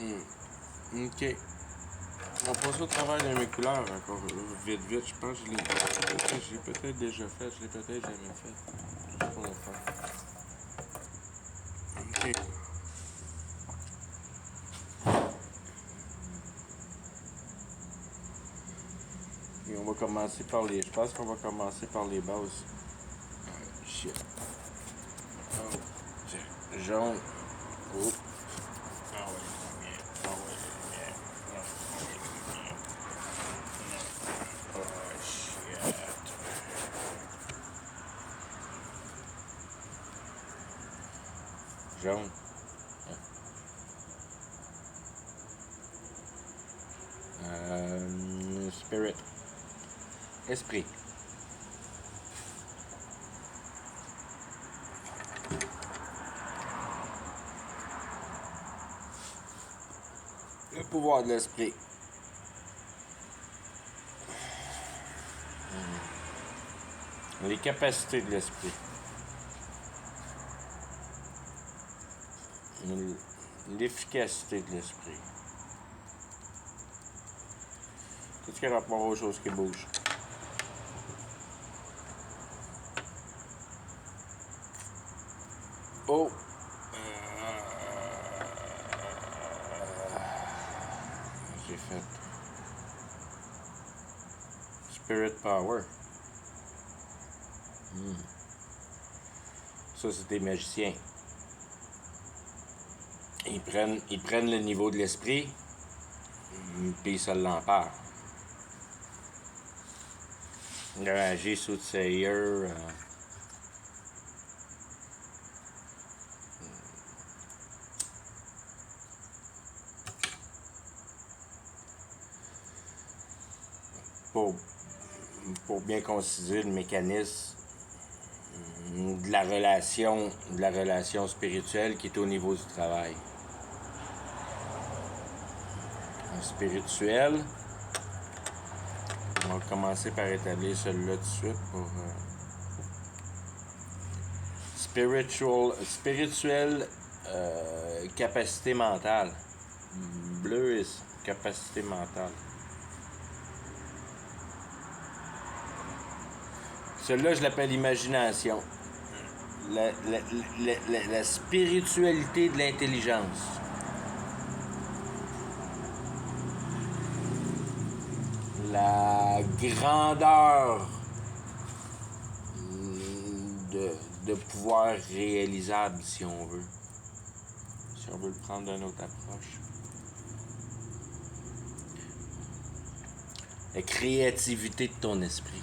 Ok. On va passer au travers de mes couleurs encore vite. Je pense que je l'ai peut-être déjà fait, je l'ai peut-être jamais fait. Juste pour le faire. Ok. Et on va commencer par les. Je pense qu'on va commencer par les bases. Shit. Oh. Tiens. Jaune. Oh. Ah ouais, lumière. Ah ouais, lumière. Ah ouais, lumière. Non. Oh shit. Jaune. Spirit. Esprit. Le pouvoir de l'esprit. Les capacités de l'esprit. L'efficacité de l'esprit. Tout ce qui a rapport aux choses qui bougent. Oh! J'ai fait Spirit Power. Ça, c'est des magiciens. Ils prennent le niveau de l'esprit, puis ils se l'emparent. Le magie soothsayer. Pour bien considérer le mécanisme de la relation spirituelle qui est au niveau du travail. Spirituel. On va commencer par établir celui-là tout de suite pour spirituel capacité mentale. Bleu est capacité mentale. Celui-là, je l'appelle imagination. La spiritualité de l'intelligence. La grandeur de pouvoir réalisable, si on veut. Si on veut le prendre d'une autre approche. La créativité de ton esprit.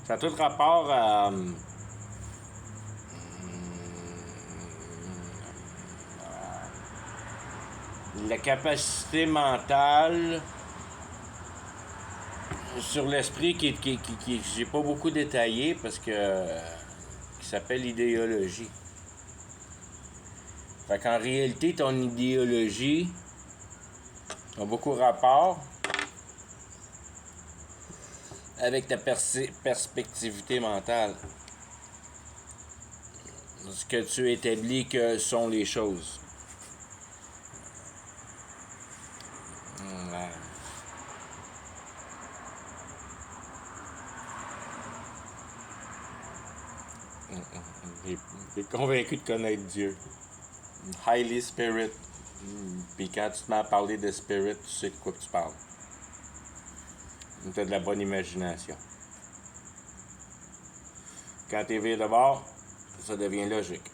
Ça a tout rapport à la capacité mentale sur l'esprit qui j'ai pas beaucoup détaillé parce que qui s'appelle idéologie. Fait qu'en réalité, ton idéologie a beaucoup rapport avec ta perspectivité mentale. Ce que tu établis que sont les choses. T'es convaincu de connaître Dieu. Highly spirit. Puis quand tu te mets à parler de spirit, tu sais de quoi tu parles. Tu as de la bonne imagination. Quand tu es viré de bord, ça devient logique.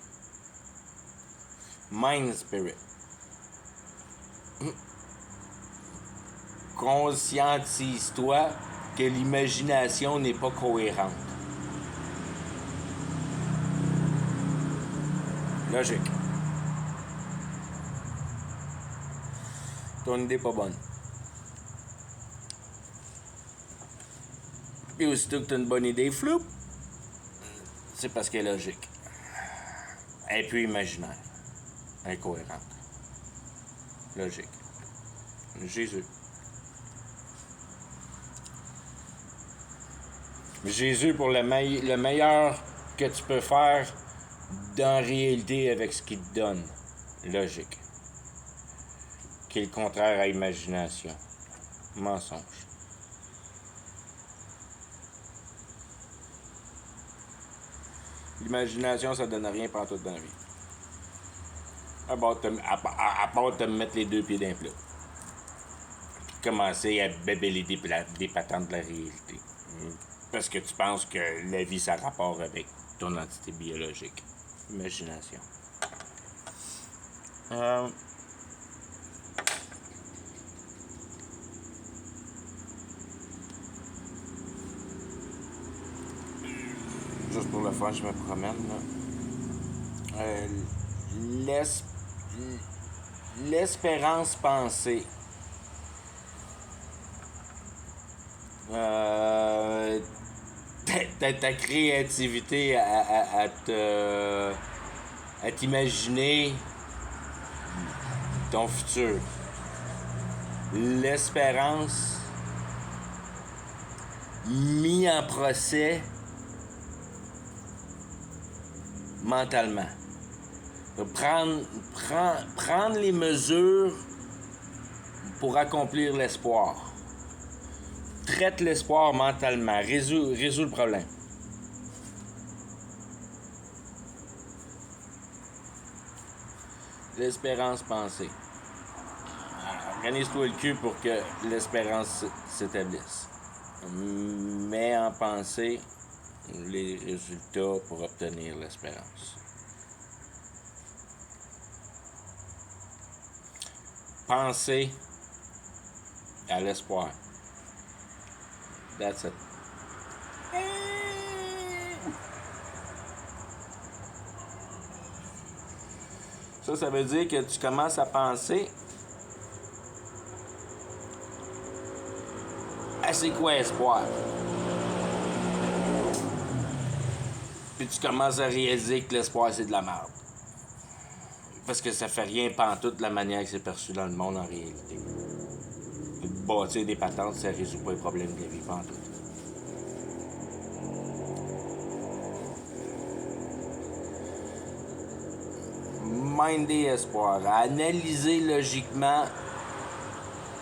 Mind spirit. Conscientise-toi que l'imagination n'est pas cohérente. Logique. Ton idée n'est pas bonne. Puis aussitôt que tu as une bonne idée, floup, c'est parce qu'elle est logique. Elle est plus imaginaire. Incohérente. Logique. Jésus. Jésus pour le meilleur que tu peux faire dans la réalité avec ce qu'il te donne. logique, qui est le contraire à imagination, mensonge. L'imagination, ça donne rien pendant toute dans la vie. À part te mettre les deux pieds dans le plat. Puis commencer à bébeler des patentes de la réalité. Parce que tu penses que la vie, ça a rapport avec ton entité biologique. Imagination. Juste pour le fun, je me promène, là. L'espérance pensée. Ta créativité à t'imaginer ton futur. L'espérance mis en procès mentalement. Prendre les mesures pour accomplir l'espoir. Traite l'espoir mentalement. Résout le problème. L'espérance pensée. Organise-toi le cul pour que l'espérance s'établisse. Mets en pensée les résultats pour obtenir l'espérance. Pensez à l'espoir. That's it. Ça veut dire que tu commences à penser à c'est quoi espoir. Puis tu commences à réaliser que l'espoir, c'est de la merde. Parce que ça fait rien pantoute de la manière que c'est perçu dans le monde en réalité. Bâtir des patentes, ça résout pas les problèmes de la vie pantoute. Minder espoir. Analyser logiquement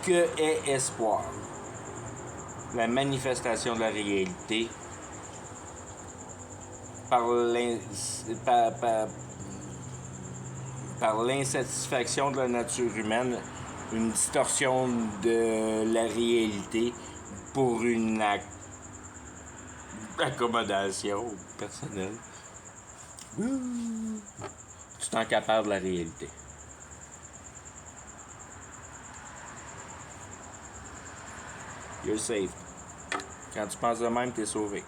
que est espoir. La manifestation de la réalité par l'insatisfaction de la nature humaine, une distorsion de la réalité pour une accommodation personnelle. Tu t'encapares de la réalité. You're safe. Quand tu penses de même, t'es sauvé.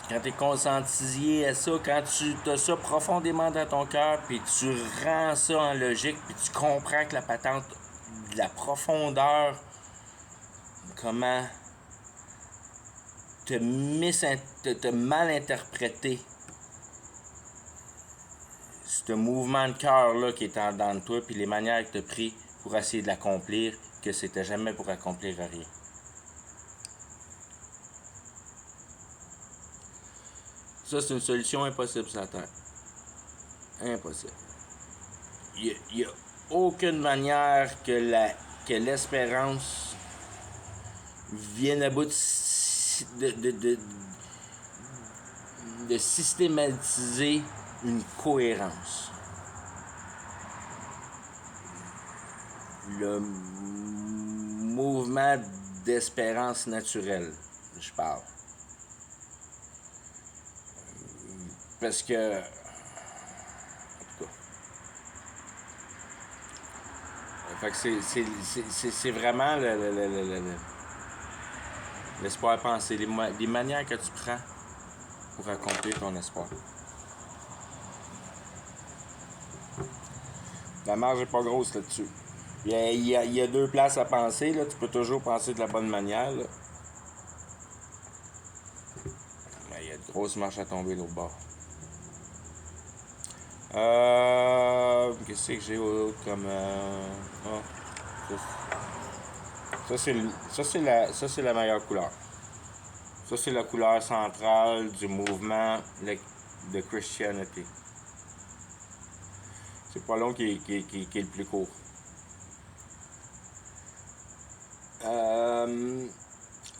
Quand tu es conscientisé à ça, quand tu as ça profondément dans ton cœur, puis tu rends ça en logique, puis tu comprends que la patente de la profondeur, comment te mal interprété ce mouvement de cœur-là qui est en dedans de toi, puis les manières que tu as pris pour essayer de l'accomplir, que c'était jamais pour accomplir rien. Ça, c'est une solution impossible sur la Terre. Impossible. Il n'y a aucune manière que l'espérance vienne à bout de systématiser une cohérence. Le mouvement d'espérance naturelle, je parle. Parce que, en tout cas, fait que c'est vraiment l'espoir pensé, les manières que tu prends pour accomplir ton espoir. La marge n'est pas grosse là-dessus. Il y a deux places à penser, là. Tu peux toujours penser de la bonne manière, là. Mais il y a de grosses marches à tomber l'autre bord. Qu'est-ce que j'ai autre comme... Ça c'est la meilleure couleur. Ça c'est la couleur centrale du mouvement de Christianity. C'est pas long qui est le plus court.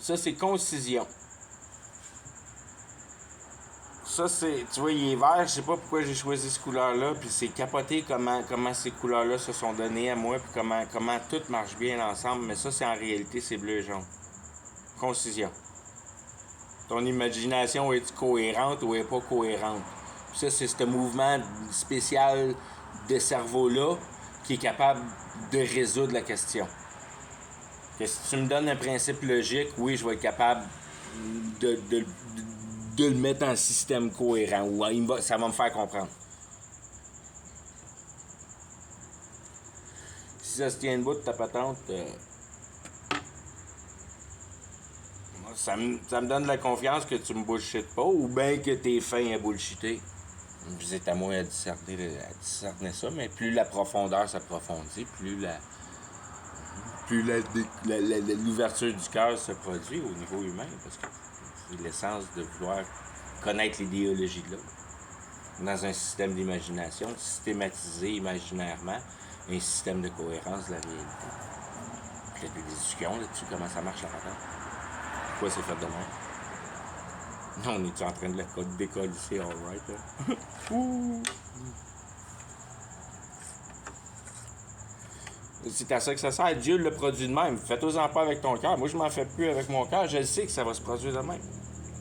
Ça, c'est concision. Ça, c'est... Tu vois, il est vert. Je sais pas pourquoi j'ai choisi cette couleur-là. Puis c'est capoté comment ces couleurs-là se sont données à moi. Puis comment tout marche bien ensemble. Mais ça, c'est en réalité, c'est bleu et jaune. Concision. Ton imagination est cohérente ou est pas cohérente. Puis ça, c'est ce mouvement spécial de cerveau-là qui est capable de résoudre la question. Que si tu me donnes un principe logique, oui, je vais être capable de le mettre en système cohérent. Ou ça va me faire comprendre. Si ça se tient debout de ta patente, ça me donne de la confiance que tu me bullshites pas ou bien que t'es fin à bullshiter. C'est à moi à discerner ça, mais plus la profondeur s'approfondit, plus l'ouverture du cœur se produit au niveau humain, parce que c'est l'essence de vouloir connaître l'idéologie de l'autre. Dans un système d'imagination, systématisé imaginairement, un système de cohérence de la réalité. Puis il y a des discussions là-dessus, comment ça marche la patente. Pourquoi c'est fait de même? On est en train de la décoller ici, alright, là? C'est à ça que ça sert. Dieu le produit de même. Fais-toi-en pas avec ton cœur. Moi, je m'en fais plus avec mon cœur. Je le sais que ça va se produire de même.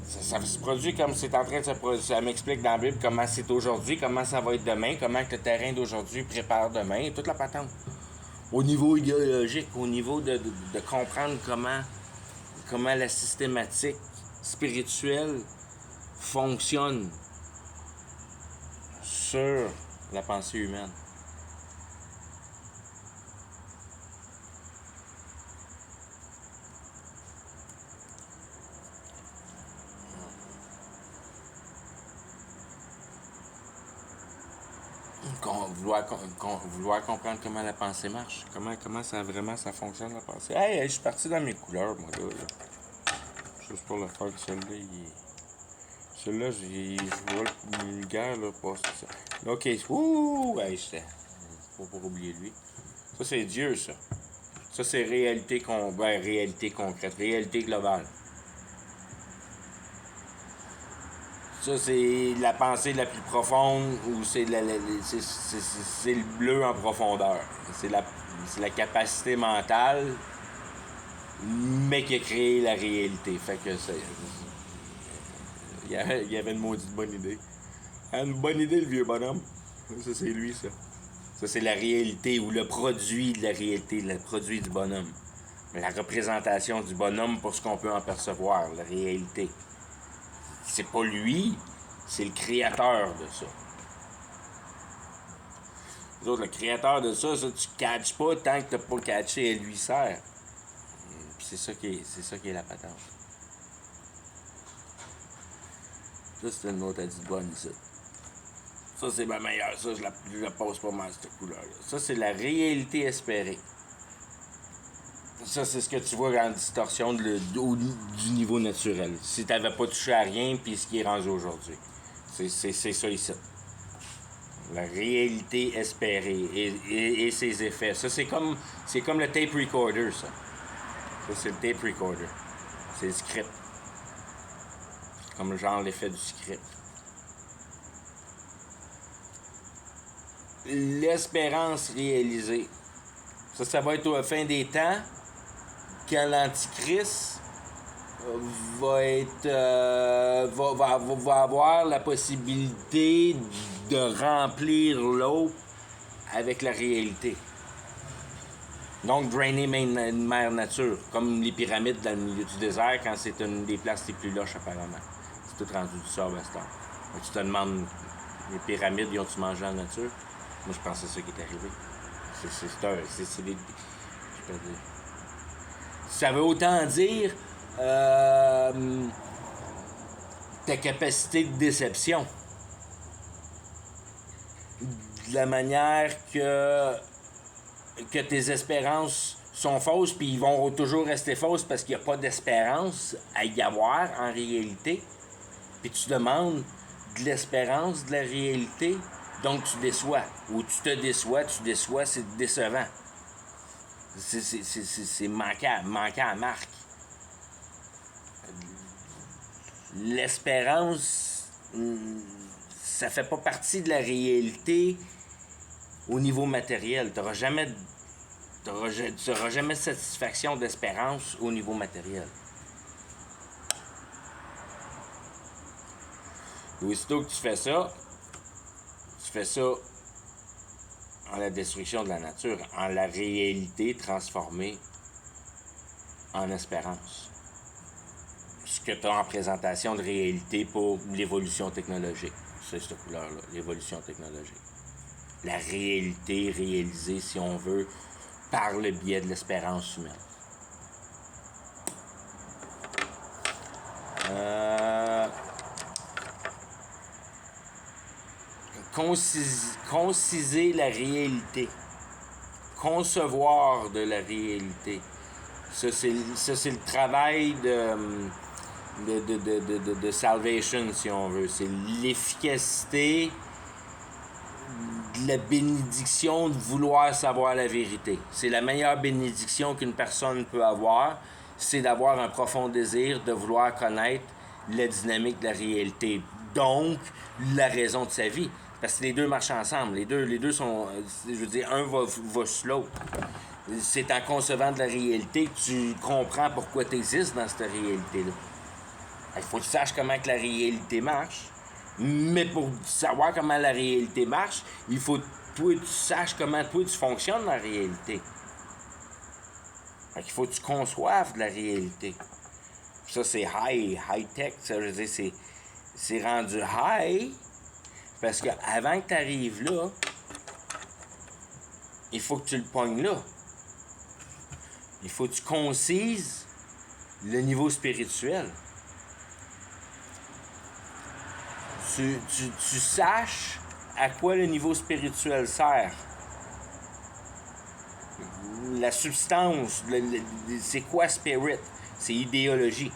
Ça se produit comme c'est en train de se produire. Ça m'explique dans la Bible comment c'est aujourd'hui, comment ça va être demain, comment que le terrain d'aujourd'hui prépare demain, toute la patente. Au niveau idéologique, au niveau de comprendre comment la systématique spirituelle fonctionne sur la pensée humaine. Vouloir comprendre comment la pensée marche, comment ça fonctionne la pensée. Hey, je suis parti dans mes couleurs, moi, là. Juste pour le faire que celle-là, je vois le gars, là, passer ça. OK, hey, faut pas oublier lui. Ça, c'est Dieu, ça. Ça, c'est réalité concrète, réalité globale. Ça, c'est la pensée la plus profonde ou c'est le bleu en profondeur. C'est la capacité mentale, mais qui a créé la réalité. Fait que il y avait une maudite bonne idée. Une bonne idée, le vieux bonhomme. Ça, c'est lui, ça. Ça, c'est la réalité ou le produit de la réalité, le produit du bonhomme. La représentation du bonhomme pour ce qu'on peut en percevoir, la réalité. C'est pas lui, c'est le créateur de ça. Les autres, le créateur de ça tu catches pas tant que t'as pas catché et lui sert. Puis c'est ça qui est la patente. Ça, c'est une autre dit bonne ici. Ça, c'est ma meilleure. Ça, je la pose pas mal, cette couleur-là. Ça, c'est la réalité espérée. Ça, c'est ce que tu vois en distorsion du niveau naturel. Si tu n'avais pas touché à rien, puis ce qui est rendu aujourd'hui. C'est ça ici. La réalité espérée et ses effets. Ça, c'est comme le tape recorder, ça. Ça, c'est le tape recorder. C'est le script. Comme genre l'effet du script. L'espérance réalisée. Ça va être à la fin des temps. Quand l'Antichrist va avoir la possibilité de remplir l'eau avec la réalité. Donc, drainer mère nature, comme les pyramides dans le milieu du désert, quand c'est une des places les plus loches, apparemment. C'est tout rendu du sable à cette heure. Donc, tu te demandes, les pyramides, ils ont-tu mangé en nature? Moi, je pense que c'est ça qui est arrivé. C'est des... Je peux dire... Ça veut autant dire ta capacité de déception. De la manière que tes espérances sont fausses, puis ils vont toujours rester fausses parce qu'il n'y a pas d'espérance à y avoir en réalité. Puis tu demandes de l'espérance, de la réalité, Donc, tu déçois. Ou tu te déçois, c'est décevant. C'est manquant à marque. L'espérance, ça fait pas partie de la réalité au niveau matériel. Tu n'auras jamais de satisfaction d'espérance au niveau matériel. Et aussitôt que tu fais ça en la destruction de la nature, en la réalité transformée en espérance. Ce que tu as en présentation de réalité pour l'évolution technologique. C'est cette couleur-là, l'évolution technologique. La réalité réalisée, si on veut, par le biais de l'espérance humaine. Conciser la réalité. Concevoir de la réalité. Ça, c'est le travail de Salvation, si on veut. C'est l'efficacité de la bénédiction de vouloir savoir la vérité. C'est la meilleure bénédiction qu'une personne peut avoir, c'est d'avoir un profond désir de vouloir connaître la dynamique de la réalité. Donc, la raison de sa vie. Parce que les deux marchent ensemble. Les deux sont... Je veux dire, un va sur l'autre. C'est en concevant de la réalité que tu comprends pourquoi tu existes dans cette réalité-là. Il faut que tu saches comment que la réalité marche. Mais pour savoir comment la réalité marche, il faut que toi, tu saches comment toi, tu fonctionnes dans la réalité. Il faut que tu conçoives de la réalité. Ça, c'est high-tech. Ça veut dire, c'est rendu high parce qu'avant que tu arrives là, il faut que tu le pognes là. Il faut que tu concises le niveau spirituel. Tu saches à quoi le niveau spirituel sert. La substance, c'est quoi spirit? C'est idéologie.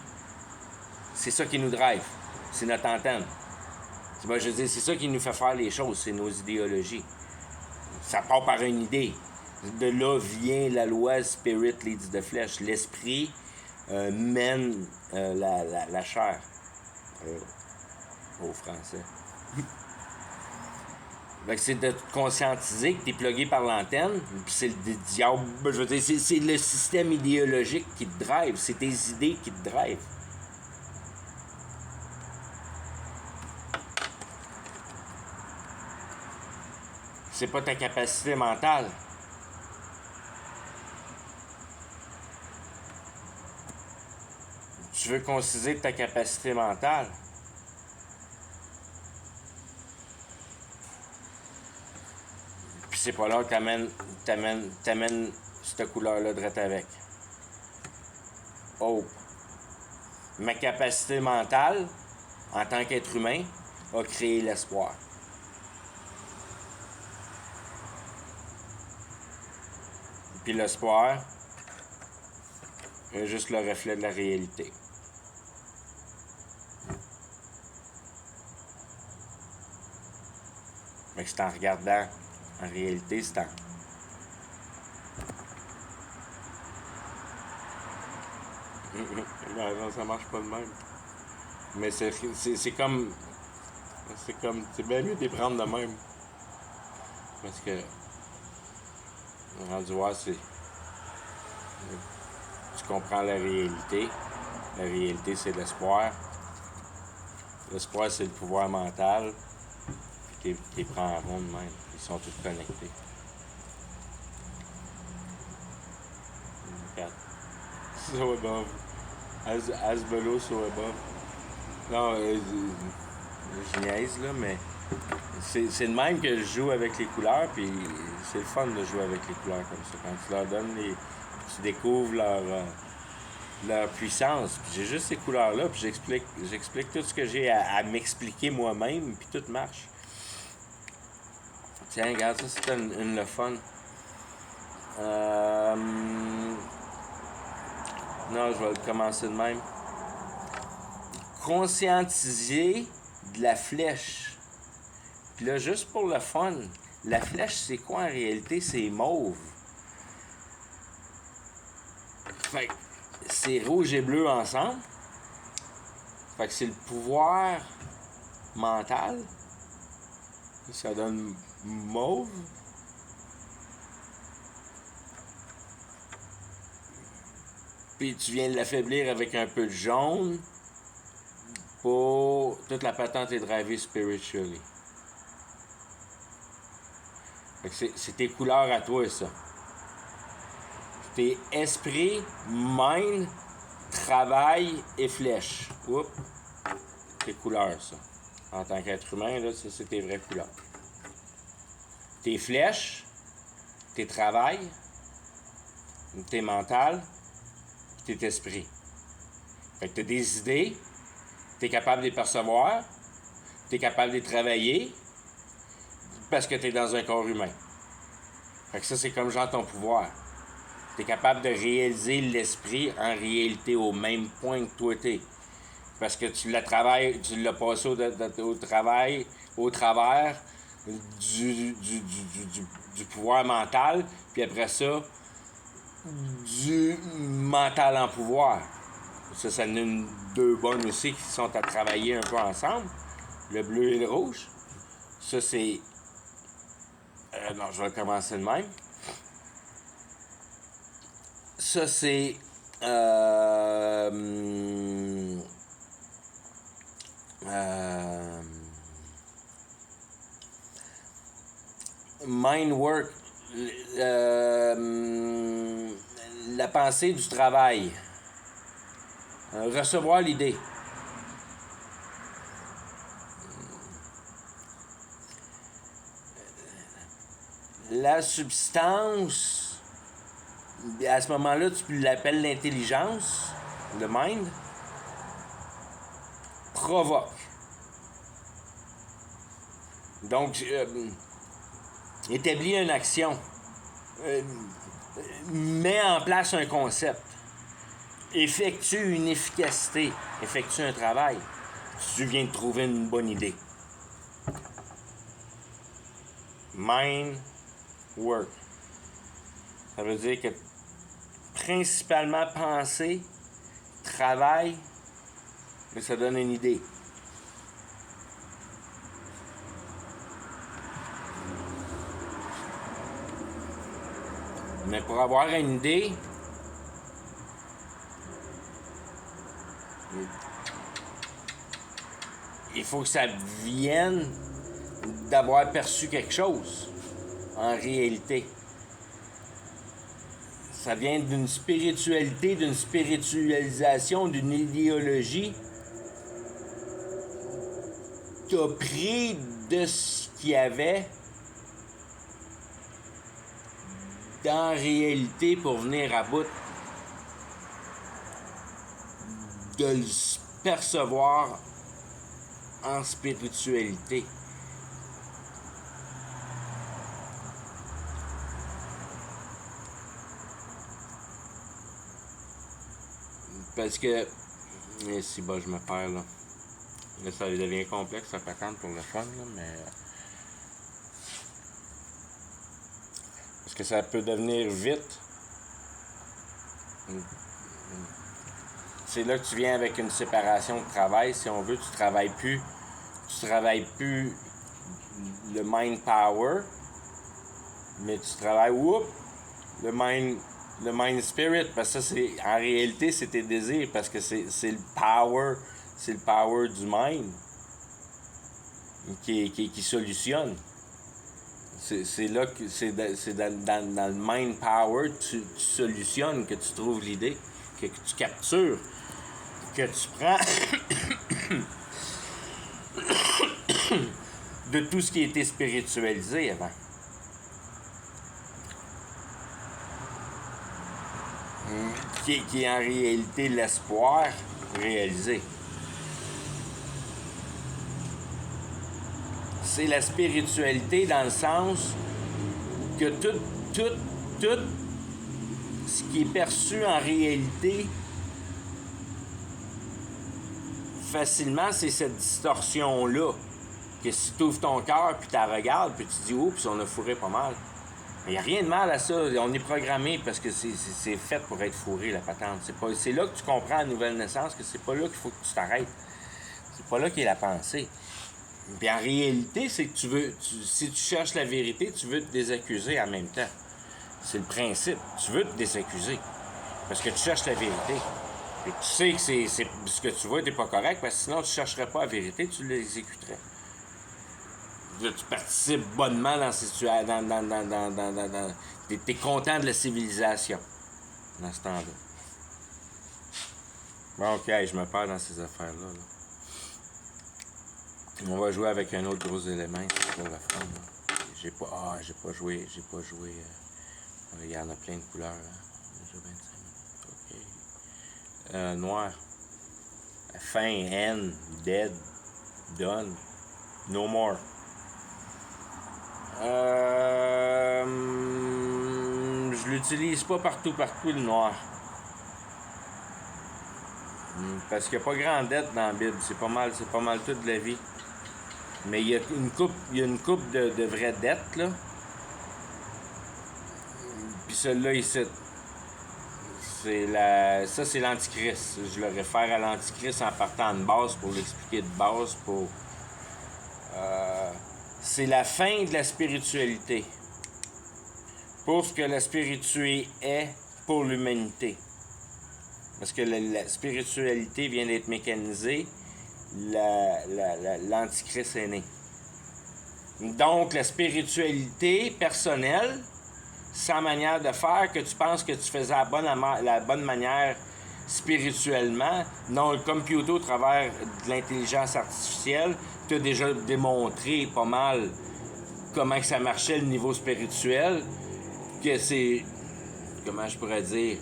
C'est ça qui nous drive. C'est notre antenne. Je veux dire, c'est ça qui nous fait faire les choses, c'est nos idéologies. Ça part par une idée. De là vient la loi spirit leads the flesh. L'esprit mène la chair. Au français. C'est de te conscientiser que tu es plugué par l'antenne, puis c'est le diable. Je veux dire, c'est le système idéologique qui te drive, c'est tes idées qui te drive. C'est pas ta capacité mentale. Tu veux conciser ta capacité mentale. Puis c'est pas là que t'amènes cette couleur-là direct avec. Oh! Ma capacité mentale, en tant qu'être humain, a créé l'espoir. Puis l'espoir est juste le reflet de la réalité. Mais c'est en regardant, en réalité, c'est en... Non, ça marche pas de même. Mais c'est comme... C'est bien mieux de les prendre de même. Parce que... Rendu voir, c'est... Tu comprends la réalité. La réalité, c'est l'espoir. L'espoir, c'est le pouvoir mental. Puis tu les prends en rond de même. Ils sont tous connectés. Regarde. So above. As below, so above. Non, je niaise, là, mais... C'est le même que je joue avec les couleurs, puis c'est le fun de jouer avec les couleurs comme ça. Quand tu leur donnes tu découvres leur puissance. Puis j'ai juste ces couleurs-là, puis j'explique tout ce que j'ai à m'expliquer moi-même, puis tout marche. Tiens, regarde, ça c'est le fun. Non, je vais le commencer de même. Conscientiser de la flèche. Puis là, juste pour le fun, la flèche, c'est quoi en réalité? C'est mauve. Fait que c'est rouge et bleu ensemble. Fait que c'est le pouvoir mental. Ça donne mauve. Puis tu viens de l'affaiblir avec un peu de jaune. Pour toute la patente est drivée spiritually. Fait que c'est tes couleurs à toi, ça. Tes esprit, mind, travail et flèche. Oups. Tes couleurs, ça. En tant qu'être humain, là, ça, c'est tes vraies couleurs. Tes flèches, tes travails, tes mentales, tes esprits. Fait que t'as des idées, t'es capable de les percevoir, t'es capable de les travailler, parce que t'es dans un corps humain. Fait que ça, c'est comme genre ton pouvoir. T'es capable de réaliser l'esprit en réalité au même point que toi t'es. Parce que tu l'as passé au travers du pouvoir mental, puis après ça, du mental en pouvoir. Ça donne deux bonnes aussi qui sont à travailler un peu ensemble. Le bleu et le rouge. Ça, c'est... non, je vais commencer de même. Ça, c'est... mind work. La pensée du travail. Recevoir l'idée. La substance, à ce moment-là, tu l'appelles l'intelligence, le mind, provoque. Donc, établit une action, met en place un concept, effectue une efficacité, effectue un travail. Tu viens de trouver une bonne idée. Mind work. Ça veut dire que principalement penser, travail, mais ça donne une idée. Mais pour avoir une idée, il faut que ça vienne d'avoir perçu quelque chose, en réalité. Ça vient d'une spiritualité, d'une spiritualisation, d'une idéologie. Tu as pris de ce qu'il y avait dans la réalité pour venir à bout de le percevoir en spiritualité. Parce que... si je me perds là. Là, ça devient complexe, ça patente pour le fun, là, mais... Parce que ça peut devenir vite. C'est là que tu viens avec une séparation de travail, si on veut. Tu travailles plus le mind power, mais tu travailles le mind spirit, parce que ça, c'est en réalité c'est tes désirs, parce que c'est le power du mind qui solutionne. C'est là que c'est dans le mind power tu solutionnes, que tu trouves l'idée, que tu captures, que tu prends de tout ce qui a été spiritualisé avant. Qui est en réalité l'espoir réalisé. C'est la spiritualité dans le sens que tout ce qui est perçu en réalité facilement, c'est cette distorsion-là. Que si tu ouvres ton cœur, puis tu la regardes, puis tu dis, oups, on a fourré pas mal. Il n'y a rien de mal à ça. On est programmé parce que c'est fait pour être fourré, la patente. C'est là que tu comprends à la nouvelle naissance que c'est pas là qu'il faut que tu t'arrêtes. C'est pas là qu'est la pensée. Puis en réalité, c'est que si tu cherches la vérité, tu veux te désaccuser en même temps. C'est le principe. Tu veux te désaccuser. Parce que tu cherches la vérité. Et tu sais que ce que tu vois n'est pas correct, parce que sinon tu ne chercherais pas la vérité, tu l'exécuterais. Là, tu participes bonnement dans ces situations. T'es content de la civilisation dans ce temps-là. Bon, ok, je me perds dans ces affaires-là. Là. On va jouer avec un autre gros élément pour la femme. J'ai pas joué. Il y en a plein de couleurs. Hein. Déjà 25 minutes. Ok. Noir. Fin, end, dead, done. No more. Je l'utilise pas partout le noir. Parce qu'il n'y a pas grand dette dans la Bible. C'est pas mal toute la vie. Mais il y a une coupe de vraies dettes, là. Puis celle-là ici. Ça, c'est l'Antichrist. Je le réfère à l'Antichrist en partant de base pour l'expliquer de base. C'est la fin de la spiritualité. Pour ce que la spiritualité est pour l'humanité. Parce que la spiritualité vient d'être mécanisée, l'Antichrist est né. Donc, la spiritualité personnelle, sa manière de faire, que tu penses que tu faisais la bonne manière spirituellement, non, le computer au travers de l'intelligence artificielle t'a déjà démontré pas mal comment que ça marchait le niveau spirituel, que c'est, comment je pourrais dire,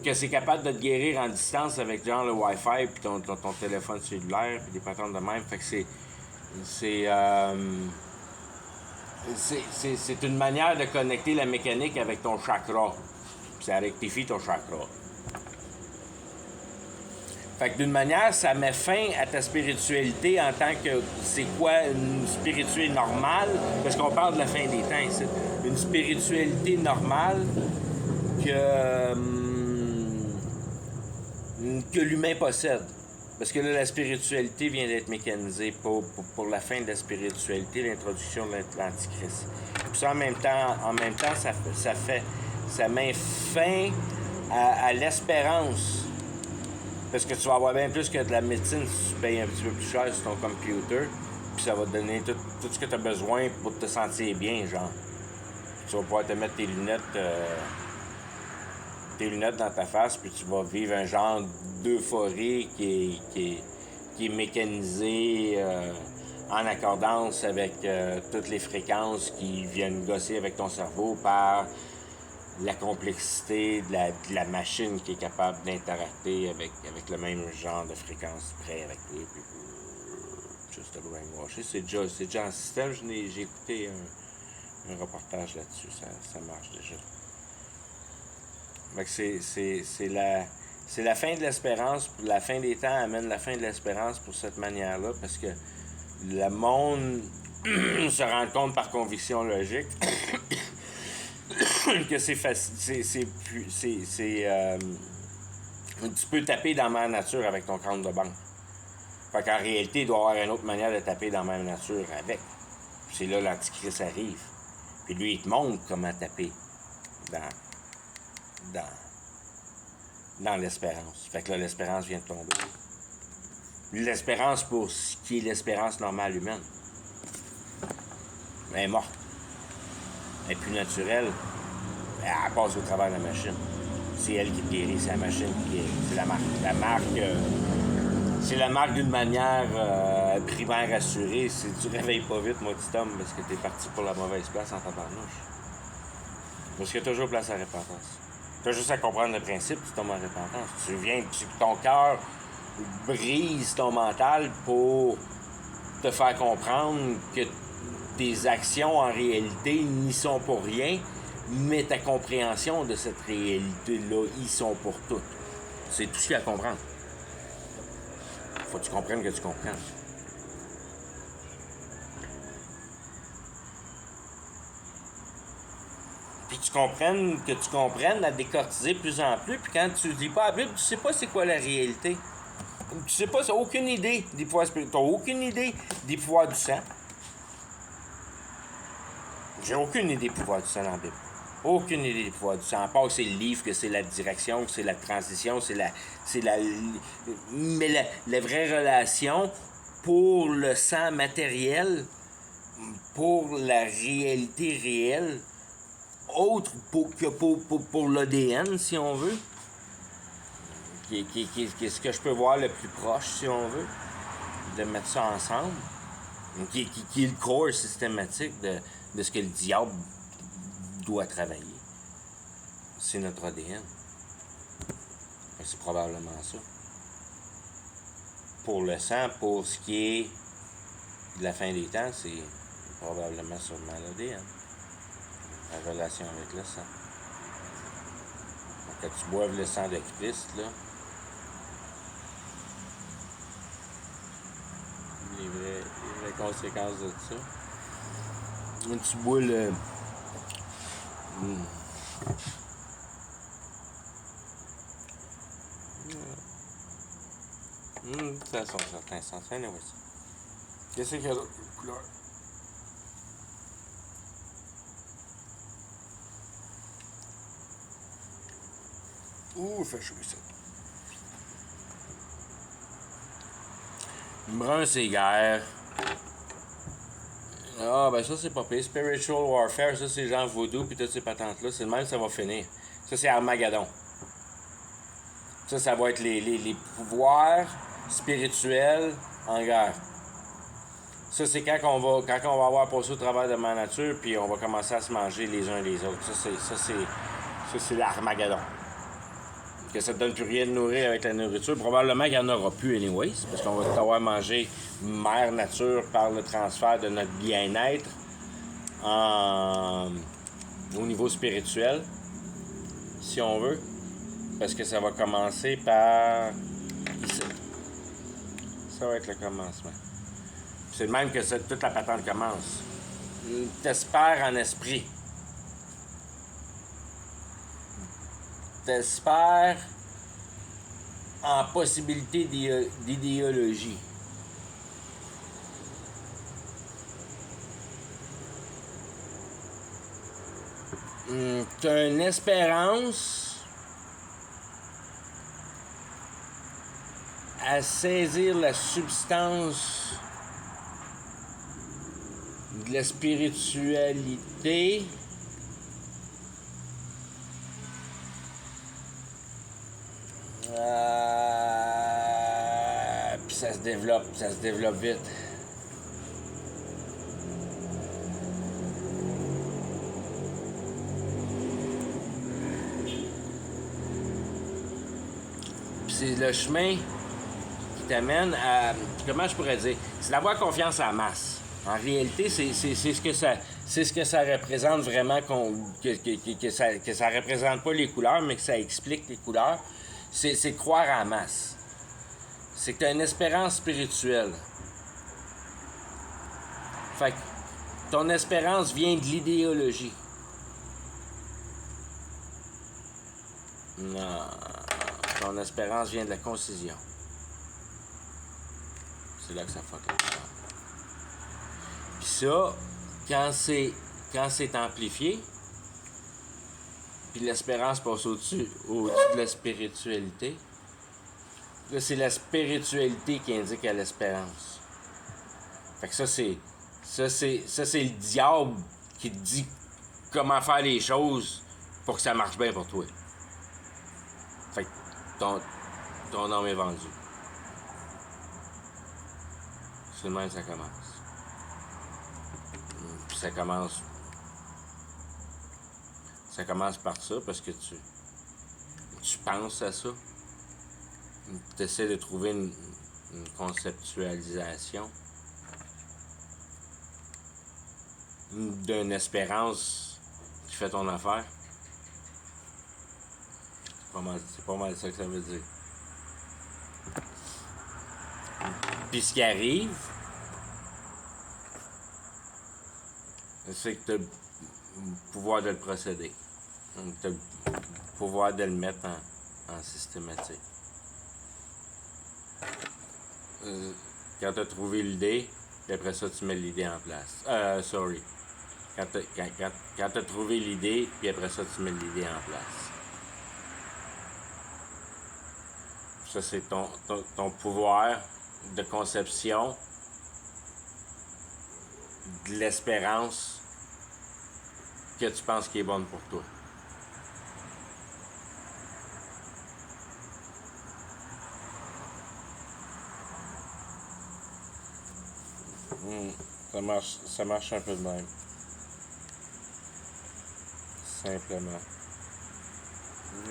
que c'est capable de te guérir en distance avec genre le Wi-Fi puis ton téléphone cellulaire puis des patentes de même. Fait que c'est une manière de connecter la mécanique avec ton chakra. Puis ça rectifie ton chakra. Fait que d'une manière, ça met fin à ta spiritualité en tant que c'est quoi une spiritualité normale, parce qu'on parle de la fin des temps ici. Une spiritualité normale que l'humain possède. Parce que là, la spiritualité vient d'être mécanisée pour la fin de la spiritualité, l'introduction de l'Antichrist. Puis ça, en même temps ça met fin à l'espérance. Parce que tu vas avoir bien plus que de la médecine si tu payes un petit peu plus cher sur ton computer. Puis ça va te donner tout ce que tu as besoin pour te sentir bien, genre. Puis tu vas pouvoir te mettre tes lunettes dans ta face, puis tu vas vivre un genre d'euphorie qui est mécanisée en accordance avec toutes les fréquences qui viennent gosser avec ton cerveau par la complexité de la machine qui est capable d'interacter avec le même genre de fréquence près avec lui. Puis, juste le brainwasher. C'est déjà en système. J'ai écouté un reportage là-dessus. Ça marche déjà. Donc c'est la fin de l'espérance. La fin des temps amène la fin de l'espérance pour cette manière-là, parce que le monde se rend compte par conviction logique que c'est facile. Tu peux taper dans ma nature avec ton compte de banque. Fait qu'en réalité, il doit y avoir une autre manière de taper dans ma nature avec. Puis c'est là l'Antichrist arrive. Puis lui, il te montre comment taper dans l'espérance. Fait que là, l'espérance vient de tomber. L'espérance pour ce qui est l'espérance normale humaine. Elle est morte. Elle est plus naturelle. Elle passe au travers de la machine. C'est elle qui te guérit, c'est la machine qui guérit. C'est la marque. C'est la marque d'une manière primaire assurée. Si tu réveilles pas vite, mon petit homme, parce que t'es parti pour la mauvaise place en tabarnouche. Parce qu'il y a toujours place à repentance. Tu as juste à comprendre le principe, tu tombes en repentance. Ton cœur brise ton mental pour te faire comprendre que tes actions en réalité n'y sont pour rien, mais ta compréhension de cette réalité-là, y sont pour tout. C'est tout ce qu'il y a à comprendre. Faut que tu comprennes que tu comprennes. Puis que tu comprennes à décortiser de plus en plus. Puis quand tu lis pas la Bible, tu sais pas c'est quoi la réalité. Tu sais pas, tu n'as aucune idée des pouvoirs spirituels. Tu n'as aucune idée des pouvoirs du sang. J'ai aucune idée des pouvoirs du sang dans la Bible. Aucune idée des pouvoirs du sang. À part que c'est le livre, que c'est la direction, que c'est la transition, mais la vraie relation pour le sang matériel, pour la réalité réelle, autre que pour l'ADN, si on veut, qui est ce que je peux voir le plus proche, si on veut, de mettre ça ensemble, qui est le corps systématique de ce que le diable doit travailler. C'est notre ADN. C'est probablement ça. Pour le sang, pour ce qui est de la fin des temps, c'est probablement sûrement l'ADN. La relation avec le sang. Donc, quand tu boives le sang de Christ, là, les vraies conséquences de ça. Quand tu bois le... Ça sont certains sens. Anyway. Qu'est-ce qu'il y a d'autre couleur? Ouh, il fait chaud ça. Brun, c'est guerre. Ah, ben ça, c'est pas pire. Spiritual Warfare, ça, c'est genre voodoo, puis toutes ces patentes-là. C'est le même, ça va finir. Ça, c'est Armageddon. Ça va être les pouvoirs spirituels en guerre. Ça, c'est quand on va avoir passé au travers de ma nature, puis on va commencer à se manger les uns les autres. Ça, c'est l'Armageddon. Que ça ne te donne plus rien de nourrir avec la nourriture. Probablement qu'il n'y en aura plus anyways, parce qu'on va avoir mangé mère nature par le transfert de notre bien-être au niveau spirituel, si on veut. Parce que ça va commencer par ici. Ça va être le commencement. C'est le même que toute la patente commence. T'espères en esprit. T'espères en possibilité d'idéologie. T'as une espérance à saisir la substance de la spiritualité puis ça se développe vite. Puis c'est le chemin qui t'amène à, comment je pourrais dire, c'est d'avoir confiance en la masse. En réalité, c'est ce que ça représente vraiment, que ça représente pas les couleurs, mais que ça explique les couleurs. C'est croire en masse. C'est que tu as une espérance spirituelle. Fait que ton espérance vient de l'idéologie. Non. Ton espérance vient de la concision. C'est là que ça fuck up. Puis ça, quand c'est amplifié, puis l'espérance passe au-dessus de la spiritualité, là, c'est la spiritualité qui indique à l'espérance. Fait que ça, c'est le diable qui te dit comment faire les choses pour que ça marche bien pour toi. Fait que ton âme est vendue. C'est le même que ça commence. Puis ça commence par ça parce que tu penses à ça. Tu essaies de trouver une conceptualisation d'une espérance qui fait ton affaire. C'est pas mal ça que ça veut dire. Puis ce qui arrive, c'est que tu as le pouvoir de le procéder. Tu as le pouvoir de le mettre en systématique. Quand tu as trouvé l'idée, puis après ça, tu mets l'idée en place. Sorry. Quand tu as trouvé l'idée, puis après ça, tu mets l'idée en place. Ça, c'est ton pouvoir de conception de l'espérance que tu penses qui est bonne pour toi. Ça marche un peu de même. Simplement.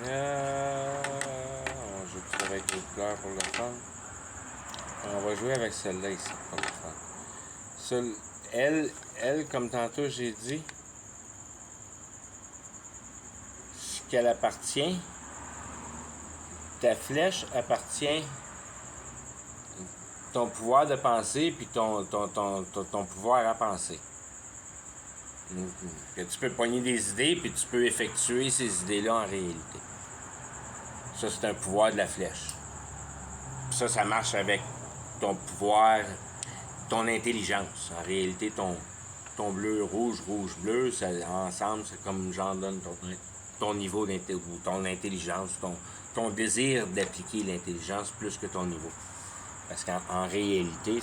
On joue tout avec les couleurs pour le fun. On va jouer avec celle-là ici pour le fun. Elle, comme tantôt j'ai dit, ce qu'elle appartient, ta flèche appartient ton pouvoir de penser puis ton pouvoir à penser. Que tu peux pogner des idées puis tu peux effectuer ces idées-là en réalité. Ça, c'est un pouvoir de la flèche. Puis ça marche avec ton pouvoir, ton intelligence. En réalité, ton bleu, rouge, rouge, bleu, ça, ensemble, c'est comme j'en donne ton niveau d'intelligence, ton intelligence, ton désir d'appliquer l'intelligence plus que ton niveau. Parce qu'en réalité,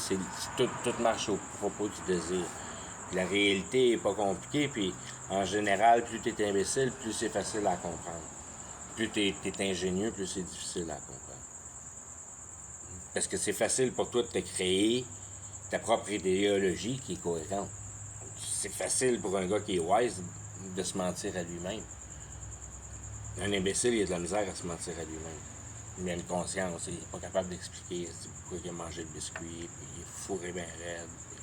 tout marche au propos du désir. La réalité n'est pas compliquée, puis en général, plus tu es imbécile, plus c'est facile à comprendre. Plus tu es ingénieux, plus c'est difficile à comprendre. Parce que c'est facile pour toi de te créer ta propre idéologie qui est cohérente. C'est facile pour un gars qui est wise de se mentir à lui-même. Un imbécile, il a de la misère à se mentir à lui-même. Il a une conscience, il n'est pas capable d'expliquer pourquoi il a mangé le biscuit, puis il est fourré bien raide, puis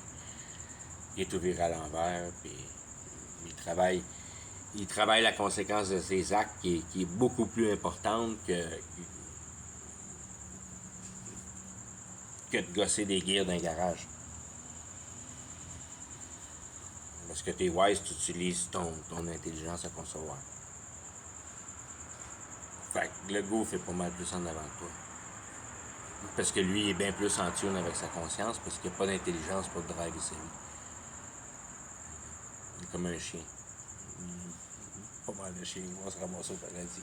il est tout viré à l'envers, puis il travaille la conséquence de ses actes qui est beaucoup plus importante que de gosser des gears d'un garage. Parce que t'es wise, tu utilises ton intelligence à concevoir. Fait que le goof est pas mal plus en avant de toi. Parce que lui, il est bien plus en tune avec sa conscience, parce qu'il n'y a pas d'intelligence pour driver sa vie. Il est comme un chien. Pas mal de chiens, on va se ramasser au paradis.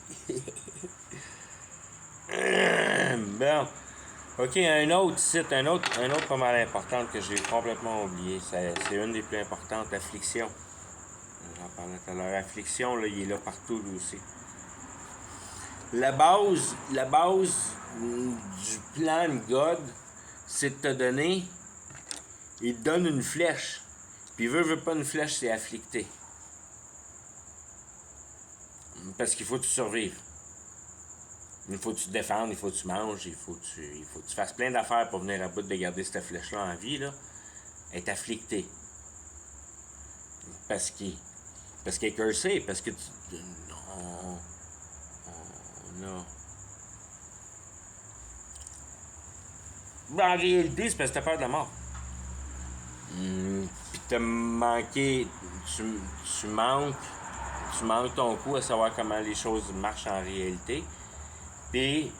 Bon. OK, un autre site, un autre pas mal important que j'ai complètement oublié. C'est une des plus importantes, l'affliction. J'en parlais tout à l'heure. L'affliction, là, il est là partout, lui aussi. La base du plan de God, c'est de te donner, il te donne une flèche. Puis veut pas une flèche, c'est afflicté. Parce qu'il faut que tu survives. Il faut que tu te défendes, il faut que tu manges, il faut que tu fasses plein d'affaires pour venir à bout de garder cette flèche-là en vie, là. Elle est afflictée. Parce qu'elle est cursée, parce que tu... Non. En réalité, c'est parce que t'as peur de la mort. Puis t'as manqué... Tu manques ton coup à savoir comment les choses marchent en réalité. Puis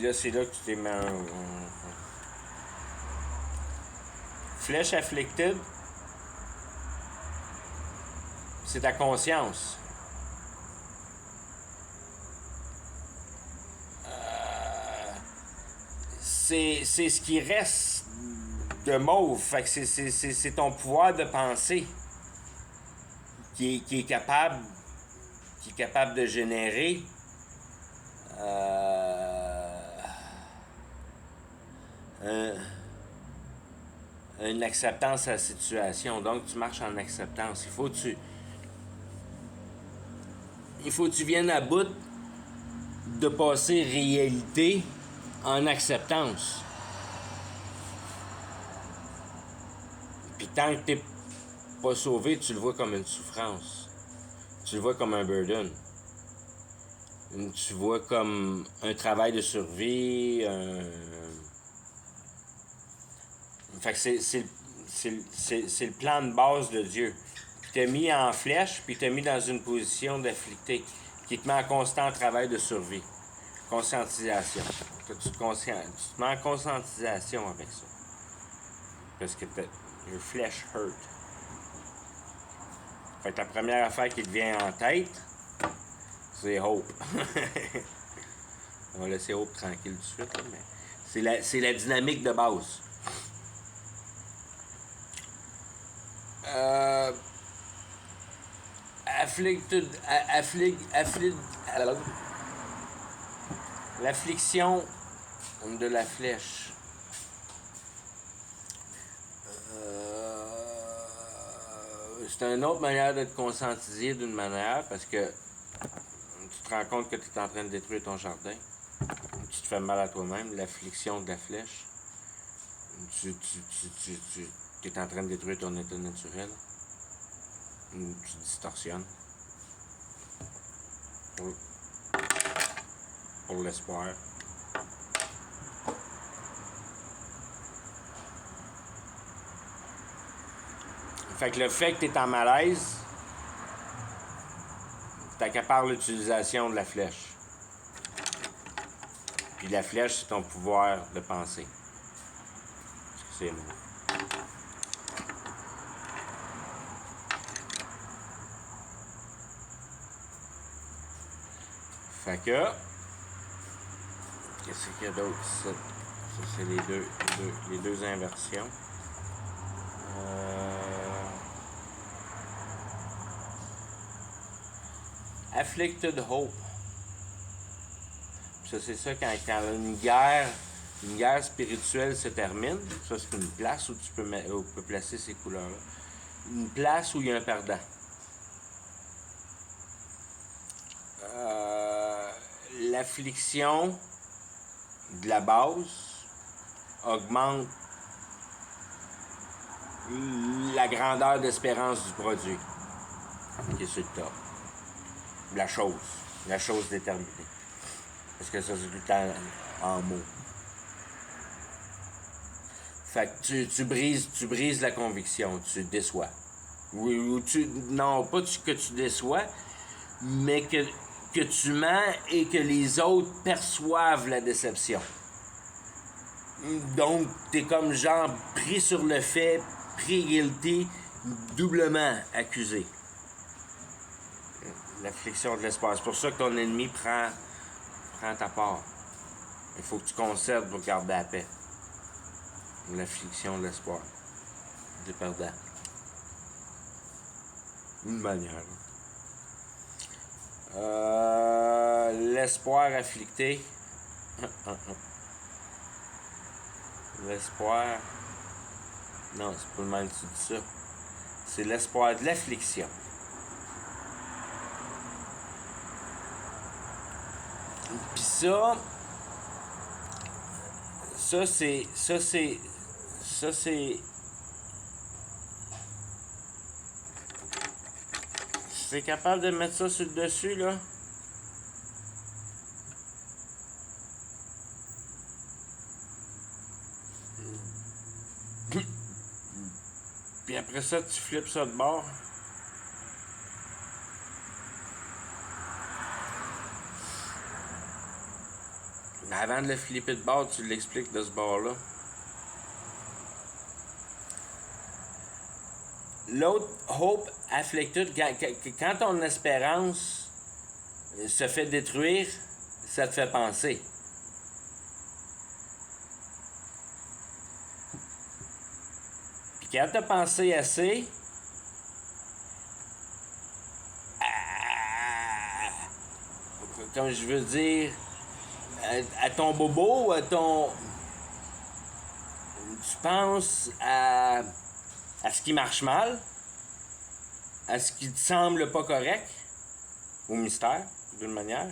là, c'est là que tu t'es mis Flèche afflicted, c'est ta conscience. C'est ce qui reste de mauve. Fait que c'est ton pouvoir de penser qui est capable de générer une acceptance à la situation. Donc, tu marches en acceptance. Il faut que tu viennes à bout de passer réalité en acceptance. Puis tant que t'es pas sauvé, tu le vois comme une souffrance. Tu le vois comme un burden. Tu vois comme un travail de survie. Fait que c'est le plan de base de Dieu. Puis t'a mis en flèche, puis t'a mis dans une position d'afflicté, qui te met en constant travail de survie. Conscientisation. Tu te mets en conscientisation avec ça. Parce que your flesh hurt. Fait que la première affaire qui te vient en tête, c'est Hope. On va laisser Hope tranquille tout de suite, là, mais c'est la dynamique de base. L'affliction de la flèche. C'est une autre manière de te conscientiser d'une manière parce que tu te rends compte que tu es en train de détruire ton jardin. Tu te fais mal à toi-même, l'affliction de la flèche. Tu es en train de détruire ton état naturel. Tu distorsionnes. Pour l'espoir. Fait que le fait que tu es en malaise, t'accapare l'utilisation de la flèche. Puis la flèche, c'est ton pouvoir de penser. Parce que c'est moi. Fait que... Qu'est-ce qu'il y a d'autre? Ça c'est les deux inversions. Afflicted Hope. Ça, c'est ça quand une guerre spirituelle se termine. Ça, c'est une place où tu peux placer ces couleurs-là. Une place où il y a un perdant. L'affliction de la base augmente la grandeur d'espérance du produit qui est sur le top. La chose déterminée. Parce que ça, c'est tout le temps en mots. Fait que tu brises la conviction, tu déçois. Non, pas que tu déçois, mais que tu mens et que les autres perçoivent la déception. Donc, t'es comme genre pris sur le fait, pris guilty, doublement accusé. L'affliction de l'espoir. C'est pour ça que ton ennemi prend ta part. Il faut que tu conserves pour garder la paix. L'affliction de l'espoir. Des perdants. Une manière. L'espoir afflicté. L'espoir. Non, c'est pas le même que tu dis ça. C'est l'espoir de l'affliction. Puis ça c'est capable de mettre ça sur le dessus, là? Puis après ça, tu flippes ça de bord. Mais avant de le flipper de bord, tu l'expliques de ce bord-là. L'autre, hope afflicted, quand ton espérance se fait détruire, ça te fait penser. Puis quand tu as pensé assez, comme je veux dire, à ton bobo, tu penses à ce qui marche mal, à ce qui te semble pas correct, au mystère, d'une manière.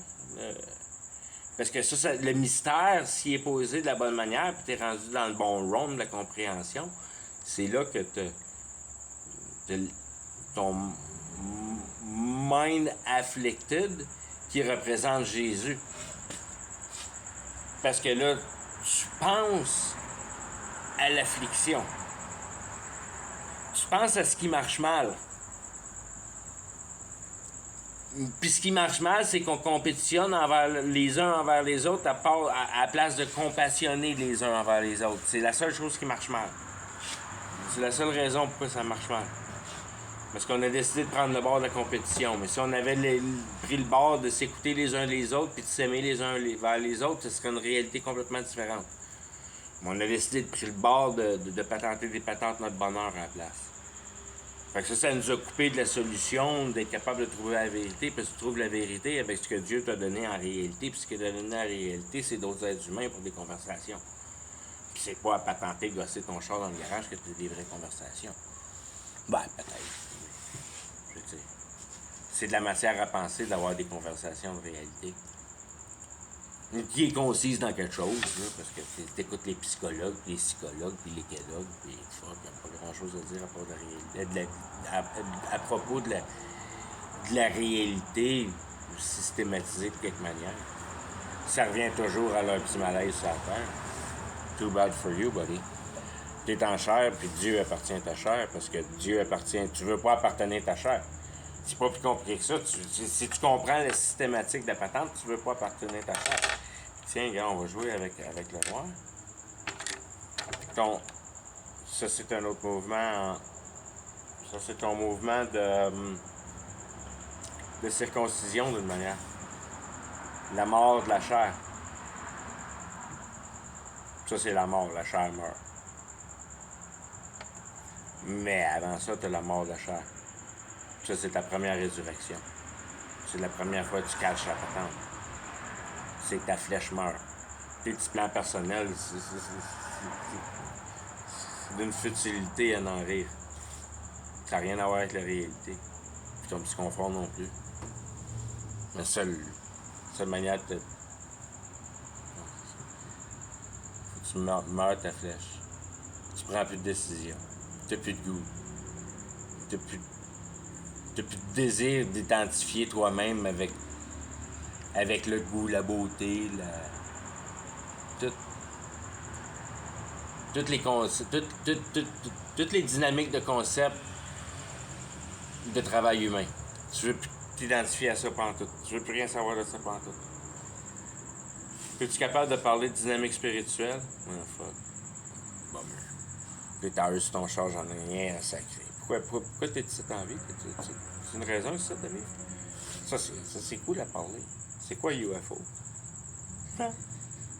Parce que ça, le mystère, s'il est posé de la bonne manière, puis t'es rendu dans le bon round de la compréhension, c'est là que ton mind afflicted qui représente Jésus. Parce que là, tu penses à l'affliction. Tu penses à ce qui marche mal. Puis ce qui marche mal, c'est qu'on compétitionne les uns envers les autres à place de compassionner les uns envers les autres. C'est la seule chose qui marche mal. C'est la seule raison pourquoi ça marche mal. Parce qu'on a décidé de prendre le bord de la compétition. Mais si on avait pris le bord de s'écouter les uns les autres puis de s'aimer les uns vers les autres, ce serait une réalité complètement différente. Mais on a décidé de prendre le bord de patenter des patentes notre bonheur à la place. Fait que ça nous a coupé de la solution, d'être capable de trouver la vérité, parce que tu trouves la vérité avec ce que Dieu t'a donné en réalité, puis ce qu'il t'a donné en réalité, c'est d'autres êtres humains pour des conversations. Puis c'est pas à patenter, gosser ton char dans le garage que tu as des vraies conversations. Ben, peut-être. Je veux dire, c'est de la matière à penser d'avoir des conversations de réalité. Qui est concise dans quelque chose, là, parce que tu écoutes les psychologues, puis les psychologues, puis les kélogues, puis il n'y a pas grand-chose à dire à propos de la réalité systématisée de quelque manière. Ça revient toujours à leur petit malaise sur la terre. Too bad for you, buddy. T'es en chair, puis Dieu appartient à ta chair, parce que Dieu appartient... Tu veux pas appartenir à ta chair. C'est pas plus compliqué que ça. Si tu comprends la systématique de la patente, tu veux pas appartenir à ta chair. Tiens, gars, on va jouer avec le noir. Ça, c'est un autre mouvement. Ça, c'est ton mouvement de circoncision, d'une manière. La mort de la chair. Ça, c'est la mort. La chair meurt. Mais avant ça, tu as la mort de la chair. Ça, c'est ta première résurrection. C'est la première fois que tu caches la patente. C'est que ta flèche meurt. Tes petits plans personnels, c'est d'une futilité à en rire. Ça n'a rien à voir avec la réalité. Puis ton petit confort non plus. La seule manière de te... Faut que tu meurs ta flèche. Tu prends plus de décision. T'as plus de goût. T'as plus de désir d'identifier toi-même avec le goût, la beauté, toutes les dynamiques de concept de travail humain. Tu veux plus t'identifier à ça pantoute. Tu veux plus rien savoir de ça pantoute. Es-tu capable de parler de dynamique spirituelle? Oh, fuck. Bon, mais t'as eu sur ton char, j'en ai rien à sacrer. Pourquoi t'es ici en vie? C'est une raison ici de vivre? Ça, c'est cool à parler. C'est quoi UFO? Hein?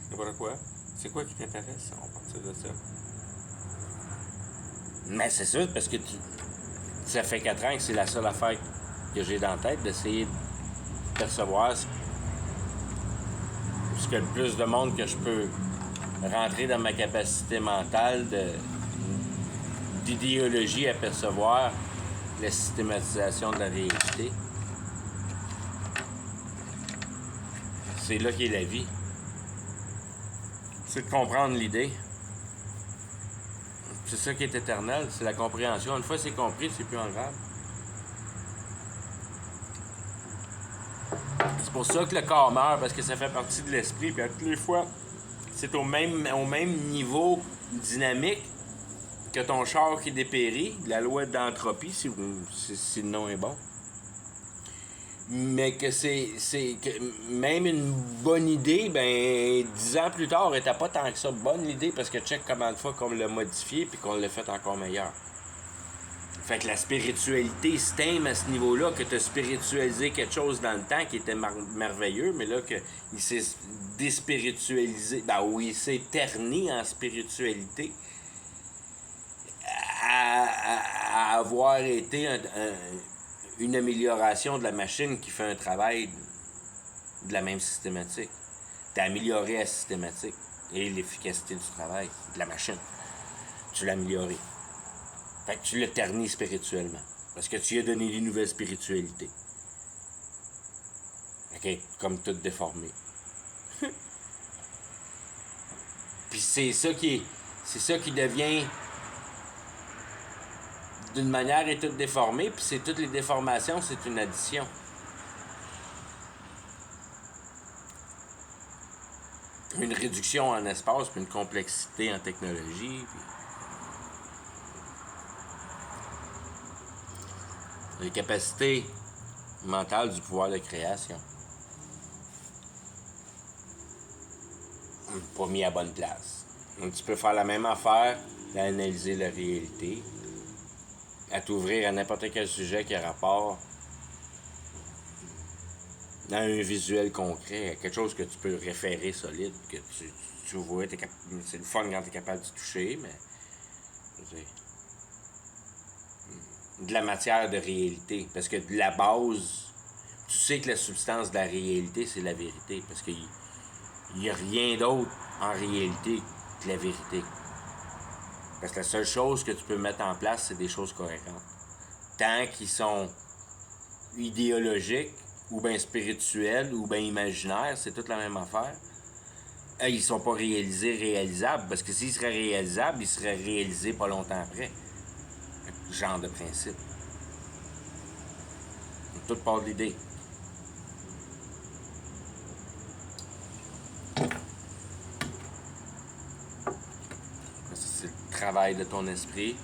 N'importe quoi. C'est quoi qui t'intéresse? On partir de ça. Mais c'est ça, parce que ça fait 4 ans que c'est la seule affaire que j'ai dans la tête, d'essayer de percevoir ce que le plus de monde que je peux rentrer dans ma capacité mentale d'idéologie à percevoir la systématisation de la réalité. C'est là qu'est la vie. C'est de comprendre l'idée. C'est ça qui est éternel, c'est la compréhension. Une fois c'est compris, c'est plus enlevable. C'est pour ça que le corps meurt, parce que ça fait partie de l'esprit. Puis à toutes les fois, c'est au même niveau dynamique que ton char qui dépérit, la loi d'entropie, si le nom est bon. Mais que que même une bonne idée, 10 ans plus tard, elle n'était pas tant que ça bonne l'idée, parce que check combien de fois qu'on l'a modifié puis qu'on l'a fait encore meilleur. Fait que la spiritualité se t'aime à ce niveau-là, que tu as spiritualisé quelque chose dans le temps qui était merveilleux, mais là, qu'il s'est déspiritualisé, ou il s'est terni en spiritualité, à avoir été une amélioration de la machine qui fait un travail de la même systématique. Tu as amélioré la systématique et l'efficacité du travail de la machine. Tu l'as amélioré. Fait que tu l'as terni spirituellement. Parce que tu lui as donné des nouvelles spiritualités. OK, comme tout déformé. Puis c'est ça qui devient d'une manière est toute déformée, puis c'est toutes les déformations, c'est une addition. Une réduction en espace, puis une complexité en technologie. Puis... les capacités mental du pouvoir de création. Pas mis à bonne place. Donc, tu peux faire la même affaire d'analyser la réalité, à t'ouvrir à n'importe quel sujet qui a rapport dans un visuel concret, à quelque chose que tu peux référer solide, que tu vois, c'est le fun quand tu es capable de toucher, mais je veux dire, de la matière de réalité, parce que de la base, tu sais que la substance de la réalité, c'est la vérité, parce qu'il n'y a rien d'autre en réalité que la vérité. Parce que la seule chose que tu peux mettre en place, c'est des choses cohérentes. Tant qu'ils sont idéologiques, ou bien spirituels, ou bien imaginaires, c'est toute la même affaire. Ils sont pas réalisables, parce que s'ils seraient réalisables, ils seraient réalisés pas longtemps après. Genre de principe. Tout part de l'idée. C'est le travail de ton esprit.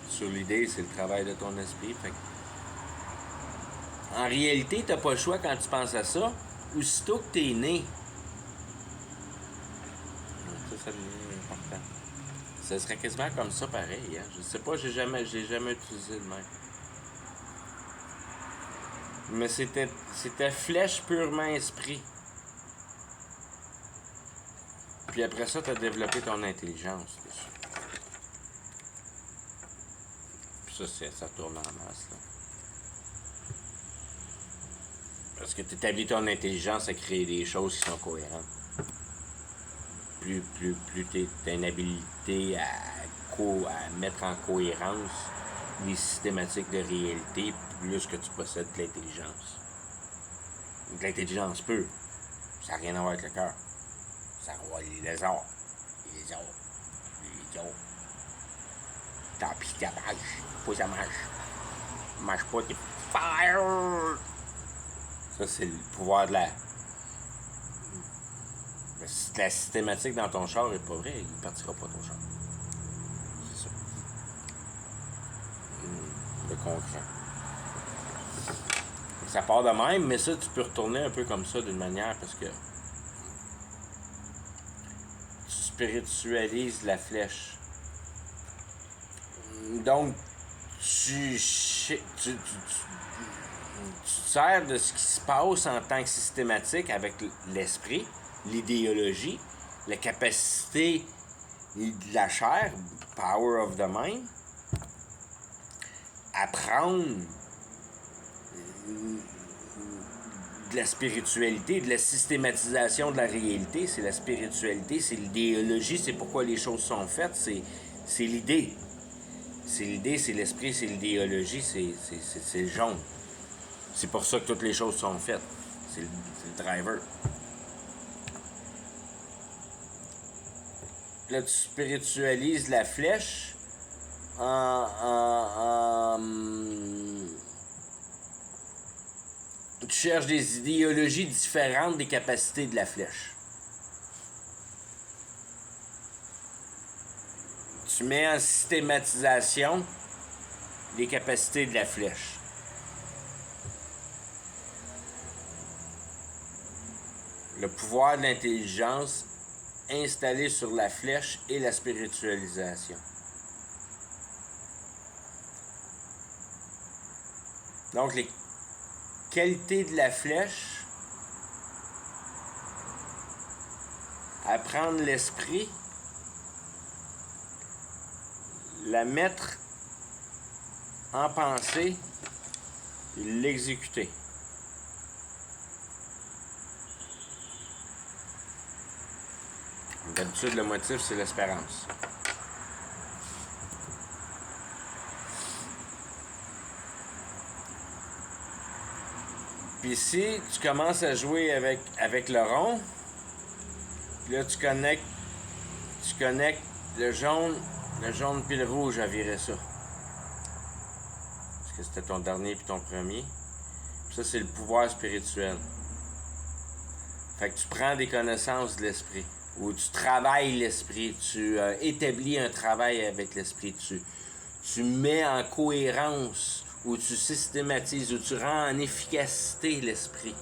Sur l'idée, c'est le travail de ton esprit. Fait que, en réalité, t'as pas le choix quand tu penses à ça. Aussitôt que t'es né. Ça devient important. Ça serait quasiment comme ça pareil. Hein? Je sais pas, j'ai jamais utilisé le même. Mais c'était flèche purement esprit. Puis après ça, t'as développé ton intelligence dessus. Puis ça tourne en masse, là. Parce que tu établis ton intelligence à créer des choses qui sont cohérentes. Plus tu as une habilité à mettre en cohérence les systématiques de réalité, plus que tu possèdes de l'intelligence. Donc l'intelligence peut. Ça n'a rien à voir avec le cœur. Ça a à voir avec les lézards. Les lézards. Tant pis, ça marche. Pas ça marche. Marche pas, t'es fire! Ça, c'est le pouvoir de la... La systématique dans ton char est pas vrai, il partira pas ton char. C'est ça. Le concret. Ça part de même, mais ça, tu peux retourner un peu comme ça d'une manière parce que tu spiritualises la flèche. Donc, tu te sers de ce qui se passe en tant que systématique avec l'esprit, l'idéologie, la capacité de la chair, power of the mind, à prendre de la spiritualité, de la systématisation de la réalité. C'est la spiritualité, c'est l'idéologie, c'est pourquoi les choses sont faites, c'est l'idée. C'est l'idée, c'est l'esprit, c'est l'idéologie, c'est le jaune. C'est pour ça que toutes les choses sont faites. C'est le driver. Là, tu spiritualises la flèche tu cherches des idéologies différentes des capacités de la flèche. Tu mets en systématisation les capacités de la flèche. Le pouvoir de l'intelligence installé sur la flèche et la spiritualisation. Donc, les qualités de la flèche, apprendre l'esprit, la mettre en pensée et l'exécuter. D'habitude, le motif, c'est l'espérance. Puis si tu commences à jouer avec le rond, puis là, tu connectes le jaune puis le rouge à virer ça. Parce que c'était ton dernier puis ton premier. Puis ça, c'est le pouvoir spirituel. Fait que tu prends des connaissances de l'esprit. Où tu travailles l'esprit, tu établis un travail avec l'esprit, tu mets en cohérence où tu systématises, où tu rends en efficacité l'esprit.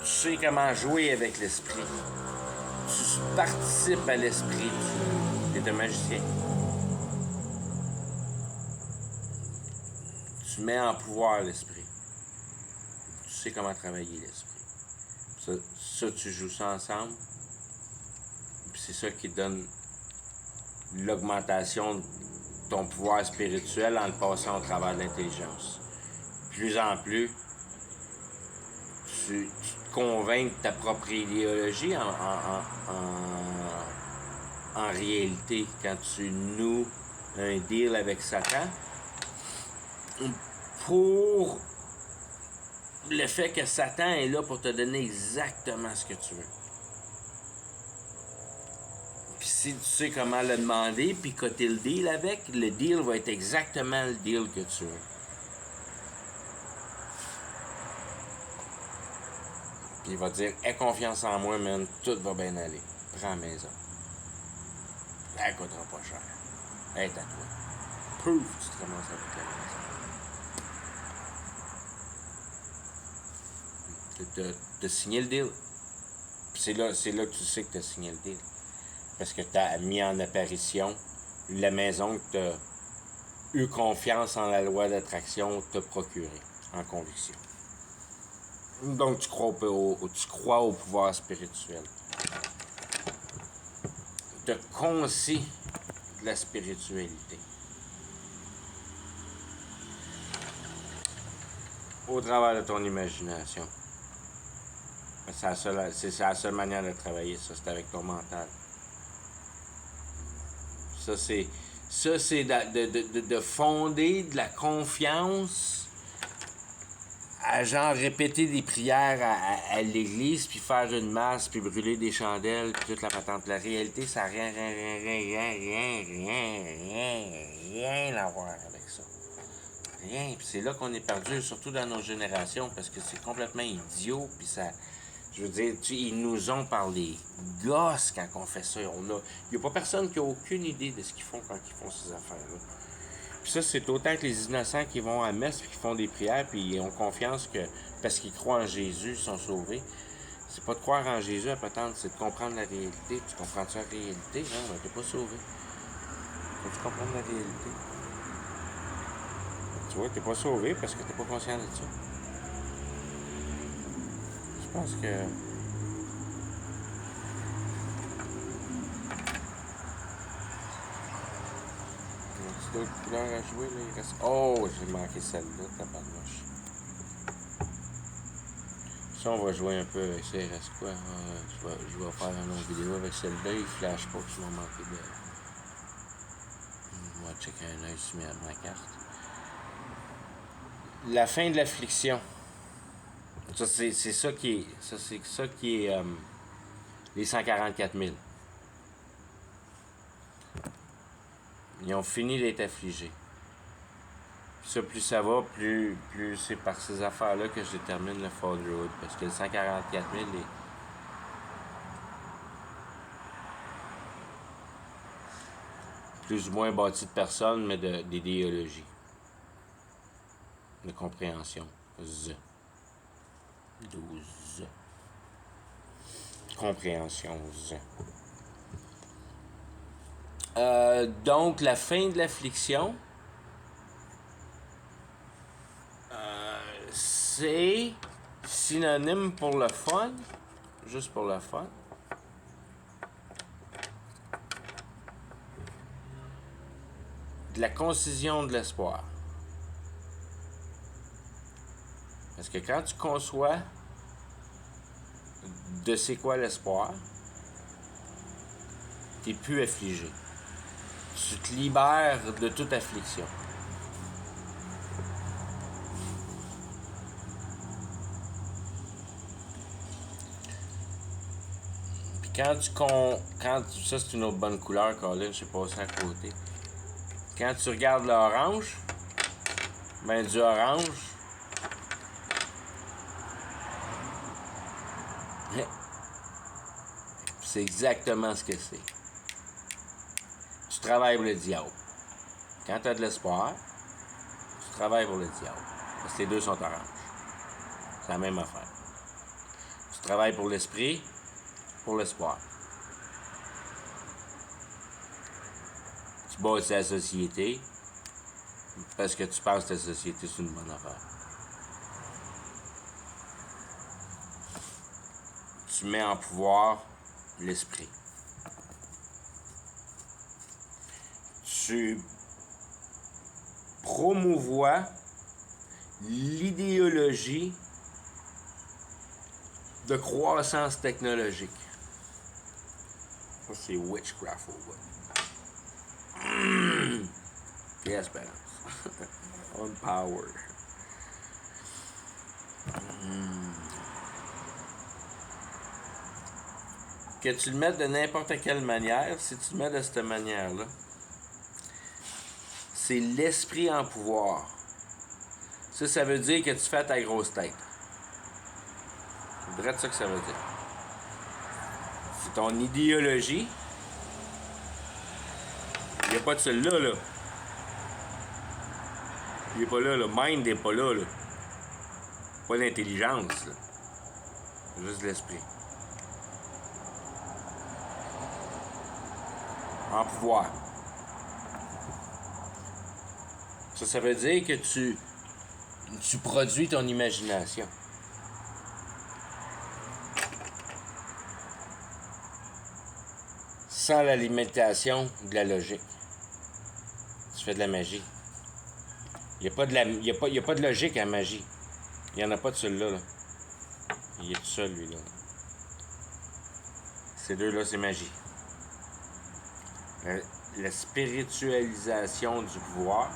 Tu sais comment jouer avec l'esprit. Tu participes à l'esprit. Tu es un magicien. Tu mets en pouvoir l'esprit. Tu sais comment travailler l'esprit. Ça, tu joues ça ensemble. Puis c'est ça qui donne l'augmentation de ton pouvoir spirituel en le passant au travers de l'intelligence. Plus en plus, tu te convaincs de ta propre idéologie en réalité quand tu noues un deal avec Satan pour le fait que Satan est là pour te donner exactement ce que tu veux. Puis si tu sais comment le demander, puis que tu le deal avec, le deal va être exactement le deal que tu veux. Puis il va te dire, aie confiance en moi, man, tout va bien aller. Prends la maison. Elle coûtera pas cher. Elle est à toi. Proof, tu te ramasses avec la maison. T'as signé le deal. Puis c'est là que tu sais que t'as signé le deal. Parce que t'as mis en apparition la maison que t'as eu confiance en la loi d'attraction t'a procuré, en conviction. Donc tu crois au pouvoir spirituel. T'as concis de la spiritualité. Au travers de ton imagination. C'est la seule manière de travailler, ça, c'est avec ton mental. Ça, c'est de fonder de la confiance à genre répéter des prières à l'église, puis faire une masse, puis brûler des chandelles, puis toute la patente. La réalité, ça n'a rien à voir avec ça. Rien. Puis c'est là qu'on est perdu, surtout dans nos générations, parce que c'est complètement idiot, puis ça... Je veux dire, ils nous ont par les gosses quand on fait ça. Il n'y a pas personne qui a aucune idée de ce qu'ils font quand ils font ces affaires-là. Puis ça, c'est autant que les innocents qui vont à messe, qui font des prières, puis ils ont confiance que, parce qu'ils croient en Jésus, ils sont sauvés. C'est pas de croire en Jésus à patente, c'est de comprendre la réalité. Tu comprends-tu la réalité? Non, ben, t'es pas sauvé. Faut que tu comprennes la réalité. Tu vois, t'es pas sauvé parce que t'es pas conscient de ça. Je pense que... Il y a d'autres couleurs à jouer, là. Il reste... Oh, j'ai manqué celle-là, tabarnouche. Ça, on va jouer un peu avec ça. Il reste quoi? Je vais faire une autre vidéo avec celle-là. Il flash pas que je m'en manqué de... On va checker un œil sur ma carte. La fin de l'affliction. Ça, c'est ça qui est... c'est ça qui est... les 144 000. Ils ont fini d'être affligés. Ça, plus ça va, plus c'est par ces affaires-là que je détermine le fatherhood. Parce que le 144 000 est... plus ou moins bâti de personnes, mais d'idéologie. De compréhension. 12. Compréhension. Donc, la fin de l'affliction, c'est synonyme pour le fun, juste pour le fun, de la concision de l'espoir. Parce que quand tu conçois de c'est quoi l'espoir, t'es plus affligé. Tu te libères de toute affliction. Puis ça c'est une autre bonne couleur, Colin, je sais pas ça à côté. Quand tu regardes l'orange, ben du orange, c'est exactement ce que c'est. Tu travailles pour le diable. Quand tu as de l'espoir, tu travailles pour le diable. Parce que les deux sont oranges. C'est la même affaire. Tu travailles pour l'esprit, pour l'espoir. Tu bâtis la société parce que tu penses que la société, c'est une bonne affaire. Tu mets en pouvoir l'esprit. Tu promouvois l'idéologie de croissance technologique. Ça, c'est witchcraft au bout. Yes, balance. On power. Que tu le mettes de n'importe quelle manière, si tu le mets de cette manière-là, c'est l'esprit en pouvoir. Ça veut dire que tu fais ta grosse tête. C'est vrai ça que ça veut dire. C'est ton idéologie. Il n'y a pas de celui-là, là. Il n'est pas là, le mind n'est pas là, là. Pas l'intelligence, là. Juste l'esprit. En pouvoir. Ça veut dire que tu produis ton imagination. Sans la limitation de la logique. Tu fais de la magie. Il n'y a pas de logique à la magie. Il n'y en a pas de celui-là. Là. Il est tout seul, lui, là. Ces deux-là, c'est magie. La spiritualisation du pouvoir.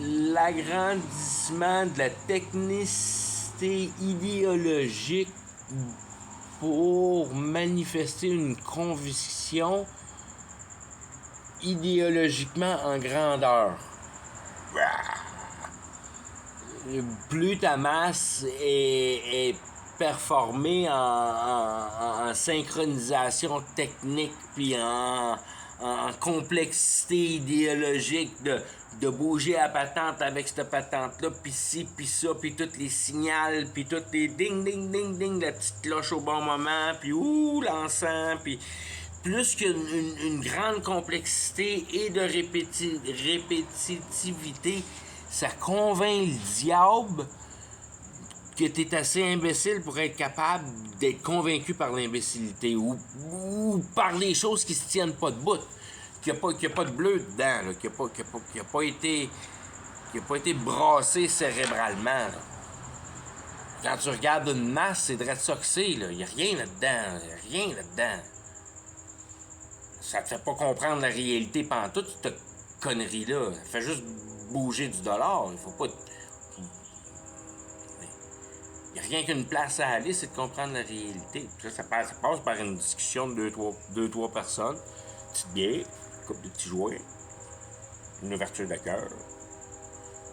L'agrandissement de la technicité idéologique pour manifester une conviction idéologiquement en grandeur. Plus ta masse est performée en synchronisation technique puis en complexité idéologique de bouger la patente avec cette patente-là, puis ci, puis ça, puis tous les signaux, puis tous les ding, ding, ding, ding, la petite cloche au bon moment, puis l'encens, puis plus qu'une grande complexité et de répétitivité, ça convainc le diable que tu es assez imbécile pour être capable d'être convaincu par l'imbécilité ou par les choses qui se tiennent pas debout. Qu'il n'y a pas de bleu dedans, là, qu'il n'a pas été brassé cérébralement. Là. Quand tu regardes une masse, c'est de ça que c'est. Il n'y a rien là-dedans. Il n'y a rien là-dedans. Ça te fait pas comprendre la réalité pantoute, cette connerie-là. Ça fait juste bouger du dollar. Il faut pas... Il n'y a rien qu'une place à aller, c'est de comprendre la réalité. Ça passe par une discussion de deux, trois personnes. Une petite bière, une couple de petits jouets, une ouverture de cœur.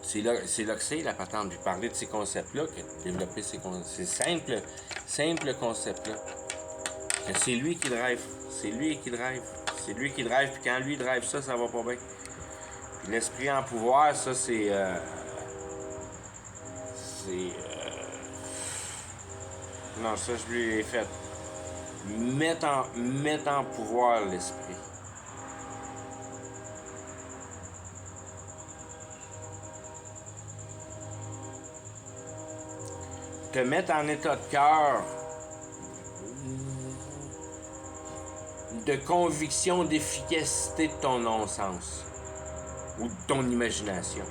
C'est là que c'est la patente. J'ai parlé de ces concepts-là, développer ces simples concepts-là. Que c'est lui qui drive. C'est lui qui drive. C'est lui qui drive, puis quand lui drive ça va pas bien. Puis l'esprit en pouvoir, ça, c'est... Non, ça, je lui ai fait. Mettre en pouvoir l'esprit. Te mettre en état de cœur de conviction d'efficacité de ton non-sens ou de ton imagination.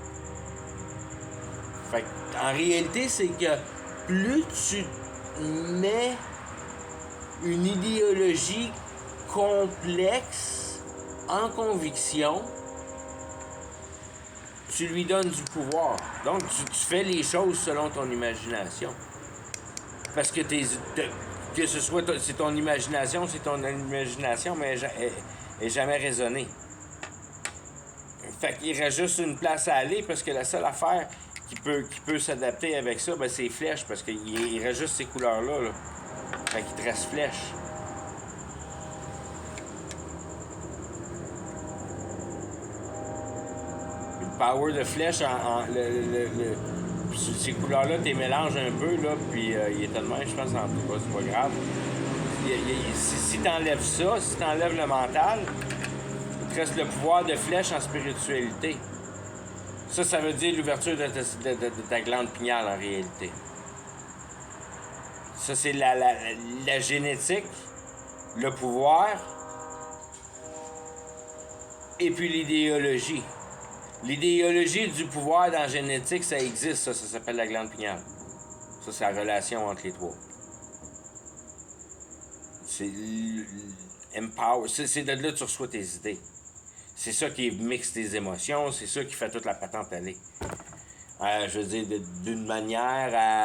Fait en réalité, c'est que plus tu mets une idéologie complexe en conviction, tu lui donnes du pouvoir. Donc, tu fais les choses selon ton imagination. Parce que que ce soit c'est ton imagination, mais elle n'est jamais raisonnée. Fait qu'il reste juste une place à aller, parce que la seule affaire qui peut s'adapter avec ça, ben, c'est les flèches, parce qu'il reste juste ces couleurs-là. Là. Fait qu'il te reste flèche. Le power de flèche, ces couleurs-là, tu les mélanges un peu, là, puis il est tellement, je pense, en tout cas, c'est pas grave. Si t'enlèves ça, si t'enlèves le mental, il te reste le pouvoir de flèche en spiritualité. Ça veut dire l'ouverture de ta glande pinéale, en réalité. Ça, c'est la génétique, le pouvoir, et puis l'idéologie. L'idéologie du pouvoir dans la génétique, ça existe, ça s'appelle la glande pinéale. Ça, c'est la relation entre les trois. C'est empower. C'est de là que tu reçois tes idées. C'est ça qui mixe tes émotions, c'est ça qui fait toute la patente aller. Je veux dire, d'une manière à